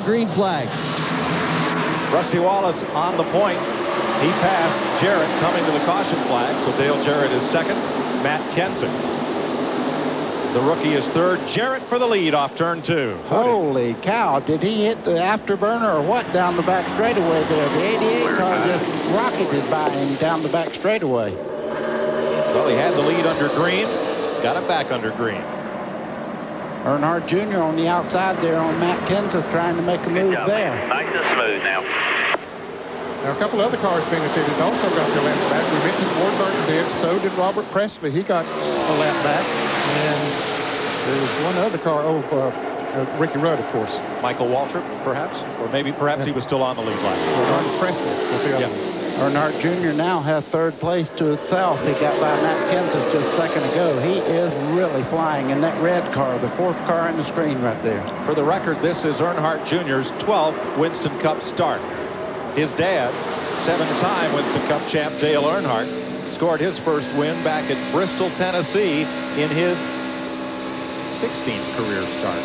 green flag. Rusty Wallace on the point. He passed Jarrett coming to the caution flag, so Dale Jarrett is second. Matt Kenseth, the rookie, is third. Jarrett for the lead off turn 2. Holy cow, did he hit the afterburner or what down the back straightaway there? The 88 car just rocketed by him down the back straightaway. Well, he had the lead under green, got it back under green. Earnhardt Jr. on the outside there on Matt Kenseth trying to make a move there. Nice and smooth now. Now, a couple other cars being attended also got their lap back. We mentioned Ward Burton did. So did Robert Presley. He got a lap back. And there was one other car. Ricky Rudd, of course. Michael Waltrip, perhaps? Or perhaps he was still on the lead lap. Robert Presley was the other one. Earnhardt Jr. now has third place to itself. He got by Matt Kenseth just a second ago. He is really flying in that red car, the 4th car on the screen right there. For the record, this is Earnhardt Jr.'s 12th Winston Cup start. His dad, 7-time Winston Cup champ Dale Earnhardt, scored his first win back at Bristol, Tennessee in his 16th career start.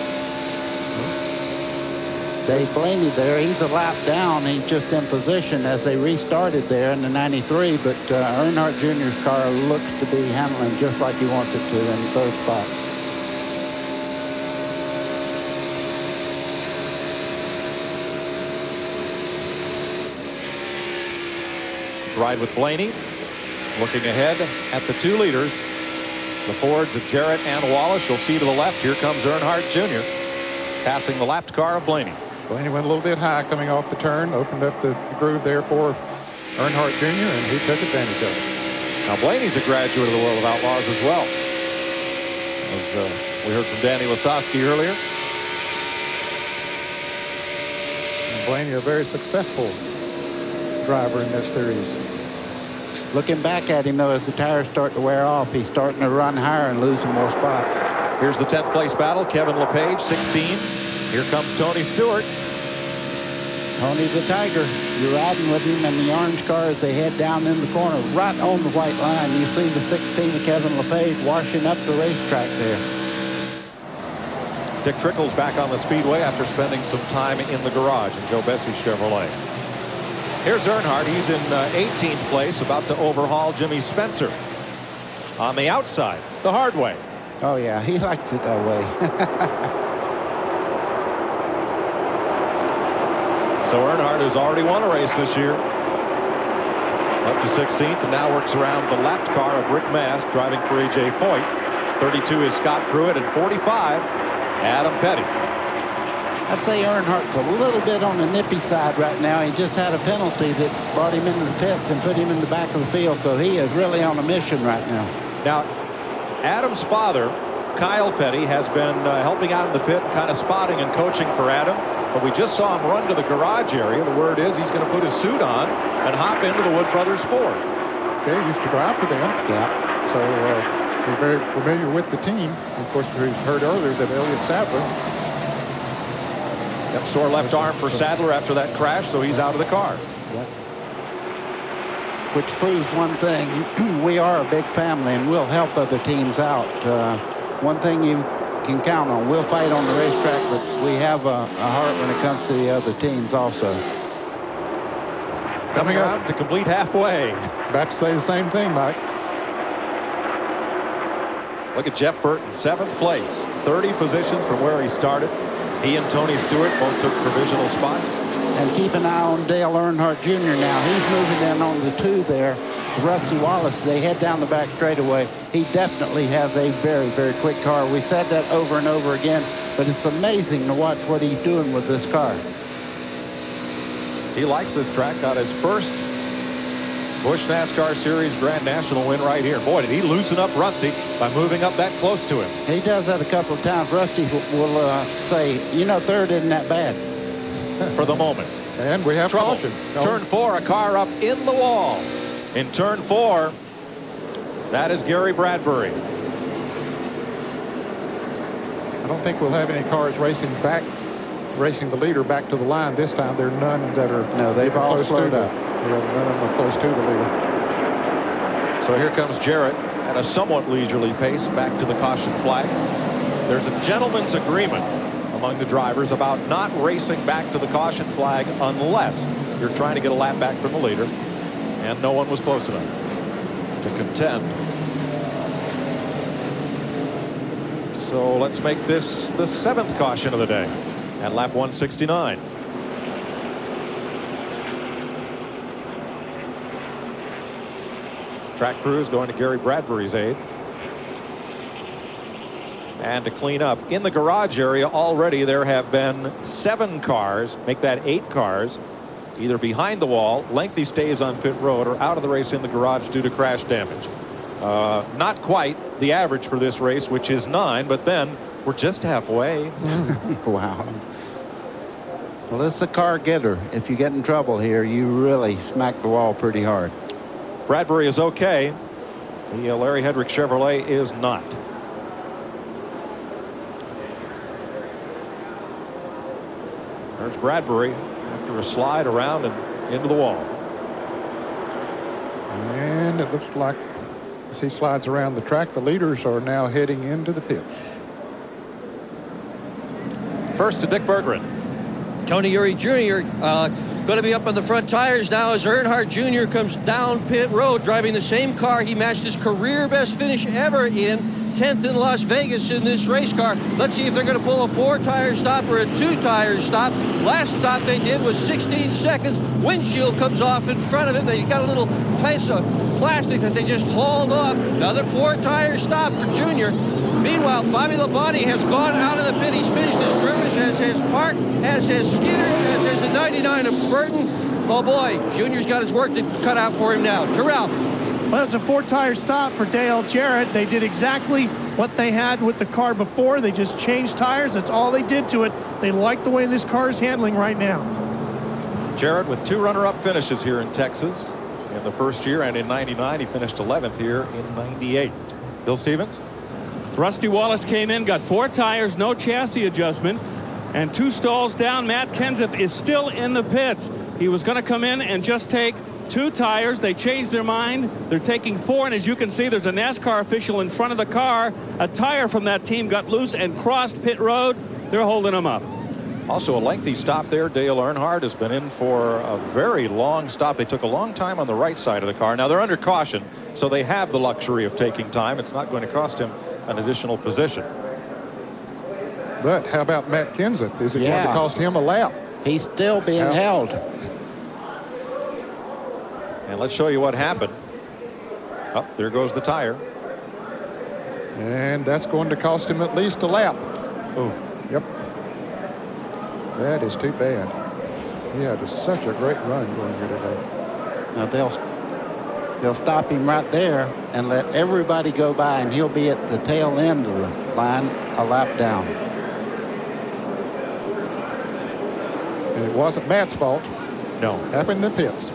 Dave Blaney there, he's a lap down. He's just in position as they restarted there in the 93, but Earnhardt Jr.'s car looks to be handling just like he wants it to in the 3rd spot. Let's ride with Blaney. Looking ahead at the 2 leaders, the Fords of Jarrett and Wallace. You'll see to the left, here comes Earnhardt Jr. passing the lapped car of Blaney. Blaney went a little bit high coming off the turn, opened up the groove there for Earnhardt Jr., and he took advantage of it. Now, Blaney's a graduate of the World of Outlaws as well. As we heard from Danny Lasowski earlier. And Blaney, a very successful driver in this series. Looking back at him, though, as the tires start to wear off, he's starting to run higher and losing more spots. Here's the 10th place battle. Kevin LePage, 16. Here comes Tony Stewart. Tony the Tiger. You're riding with him in the orange car as they head down in the corner, right on the white line. You see the 16 of Kevin LePage washing up the racetrack there. Dick Trickle's back on the Speedway after spending some time in the garage in Joe Bessie Chevrolet. Here's Earnhardt. He's in 18th place, about to overhaul Jimmy Spencer on the outside, the hard way. Oh, yeah, he likes it that way. So Earnhardt has already won a race this year. Up to 16th and now works around the lapped car of Rick Mast driving for A.J. Foyt. 32 is Scott Pruitt, and 45, Adam Petty. I'd say Earnhardt's a little bit on the nippy side right now. He just had a penalty that brought him into the pits and put him in the back of the field, so he is really on a mission right now. Now, Adam's father, Kyle Petty, has been helping out in the pit, kind of spotting and coaching for Adam. But we just saw him run to the garage area. The word is he's going to put his suit on and hop into the Wood Brothers Ford. Okay, he used to drive for them. Yeah. So he's very familiar with the team. Of course, we heard earlier that Elliott Sadler. Yep, sore left arm for Sadler after that crash, so he's out of the car. Yep. Which proves one thing. We are a big family, and we'll help other teams out. One thing you can count on. We'll fight on the racetrack, but we have a heart when it comes to the other teams also. Coming up to complete halfway. About to say the same thing, Mike. Look at Jeff Burton, 7th place, 30 positions from where he started. He and Tony Stewart both took provisional spots. And keep an eye on Dale Earnhardt Jr. now. He's moving in on the 2 there. Rusty Wallace, they head down the back straightaway. He definitely has a very, very quick car. We said that over and over again, but it's amazing to watch what he's doing with this car. He likes this track. Got his first Busch NASCAR Series Grand National win right here. Boy, did he loosen up Rusty by moving up that close to him. He does that a couple of times. Rusty will say, you know, 3rd isn't that bad. For the moment. And we have trouble. caution. Turn 4, a car up in the wall. In turn 4, that is Gary Bradberry. I don't think we'll have any cars racing the leader back to the line this time. There are none that are. No, they've all slowed up. None of them are close to the leader. So here comes Jarrett at a somewhat leisurely pace back to the caution flag. There's a gentleman's agreement among the drivers about not racing back to the caution flag unless you're trying to get a lap back from the leader, and no one was close enough to contend. So let's make this the 7th caution of the day at lap 169. Track crews going to Gary Bradberry's aid. And to clean up in the garage area already, there have been 7 cars, make that 8 cars, either behind the wall, lengthy stays on pit road, or out of the race in the garage due to crash damage. Not quite the average for this race, which is 9, but then we're just halfway. Wow. Well, this is a car getter. If you get in trouble here, you really smack the wall pretty hard. Bradberry is okay. The Larry Hedrick Chevrolet is not. There's Bradberry after a slide around and into the wall. And it looks like as he slides around the track, the leaders are now heading into the pits. First to Dick Berggren. Tony Eury Jr. Going to be up on the front tires now as Earnhardt Jr. comes down pit road driving the same car he matched his career best finish ever in, 10th in Las Vegas in this race car. Let's see if they're going to pull a 4-tire stop or a 2-tire stop. Last stop they did was 16 seconds. Windshield comes off in front of it. They got a little piece of plastic that they just hauled off. Another 4-tire stop for Jr. Meanwhile, Bobby Labonte has gone out of the pit. He's finished his service, as has Park, as has Skinner, as has the 99 of Burton. Oh boy, Junior's got his work to cut out for him now. To Ralph. Well, it's a 4-tire stop for Dale Jarrett. They did exactly what they had with the car before. They just changed tires. That's all they did to it. They like the way this car is handling right now. Jarrett with 2 runner-up finishes here in Texas in the first year, and in '99 he finished 11th here in '98. Bill Stevens. Rusty Wallace came in, got 4 tires, no chassis adjustment, and 2 stalls down. Matt Kenseth is still in the pits. He was going to come in and just take 2 tires. They changed their mind. They're taking 4, and as you can see, there's a NASCAR official in front of the car. A tire from that team got loose and crossed pit road. They're holding him up. Also a lengthy stop there. Dale Earnhardt has been in for a very long stop. They took a long time on the right side of the car. Now they're under caution, so they have the luxury of taking time. It's not going to cost him an additional position. But how about Matt Kenseth? Is it going to cost him a lap? He's still being held. And let's show you what happened. Oh, there goes the tire. And that's going to cost him at least a lap. Oh. Yep. That is too bad. He had such a great run going here today. Now they'll stop him right there and let everybody go by, and he'll be at the tail end of the line, a lap down. And it wasn't Matt's fault. No. Happened in the pits.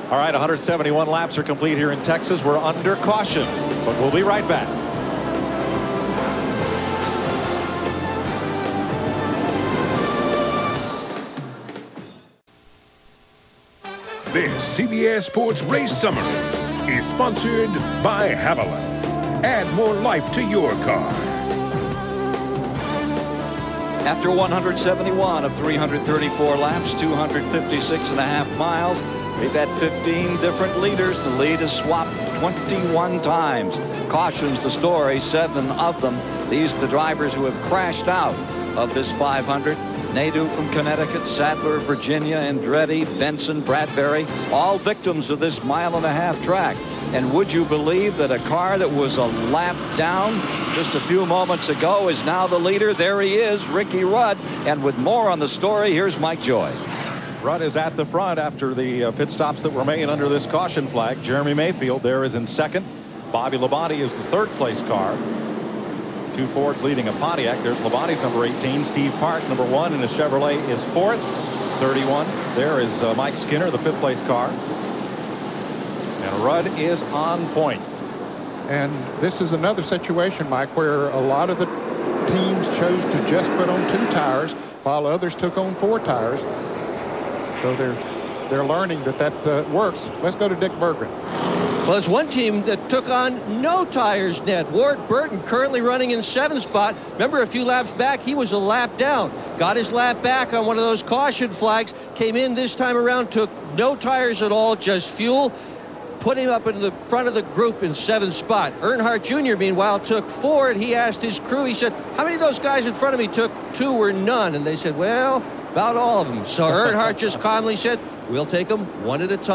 All right, 171 laps are complete here in Texas. We're under caution, but we'll be right back. This CBS Sports Race Summary is sponsored by Haviland. Add more life to your car. After 171 of 334 laps, 256.5 miles, we've had 15 different leaders. The lead is swapped 21 times. Cautions the story, 7 of them. These are the drivers who have crashed out of this 500. Nadeau from Connecticut, Sadler, Virginia, Andretti, Benson, Bradberry, all victims of this 1.5-mile track. And would you believe that a car that was a lap down just a few moments ago is now the leader? There he is, Ricky Rudd. And with more on the story, here's Mike Joy. Rudd is at the front after the pit stops that were made under this caution flag. Jeremy Mayfield there is in second. Bobby Labonte is the 3rd place car. 2 Fords leading a Pontiac. There's Labonte's number 18. Steve Park, number 1, in his Chevrolet is 4th. 31. There is Mike Skinner, the 5th place car. And Rudd is on point. And this is another situation, Mike, where a lot of the teams chose to just put on 2 tires while others took on 4 tires. So they're learning that works. Let's go to Dick Berggren. Well, there's one team that took on no tires, Ned. Ward Burton currently running in 7th spot. Remember, a few laps back, he was a lap down. Got his lap back on one of those caution flags. Came in this time around, took no tires at all, just fuel. Put him up in the front of the group in 7th spot. Earnhardt Jr., meanwhile, took 4, and he asked his crew, he said, how many of those guys in front of me took 2 or none? And they said, well, about all of them. So Earnhardt just calmly said, we'll take them one at a time.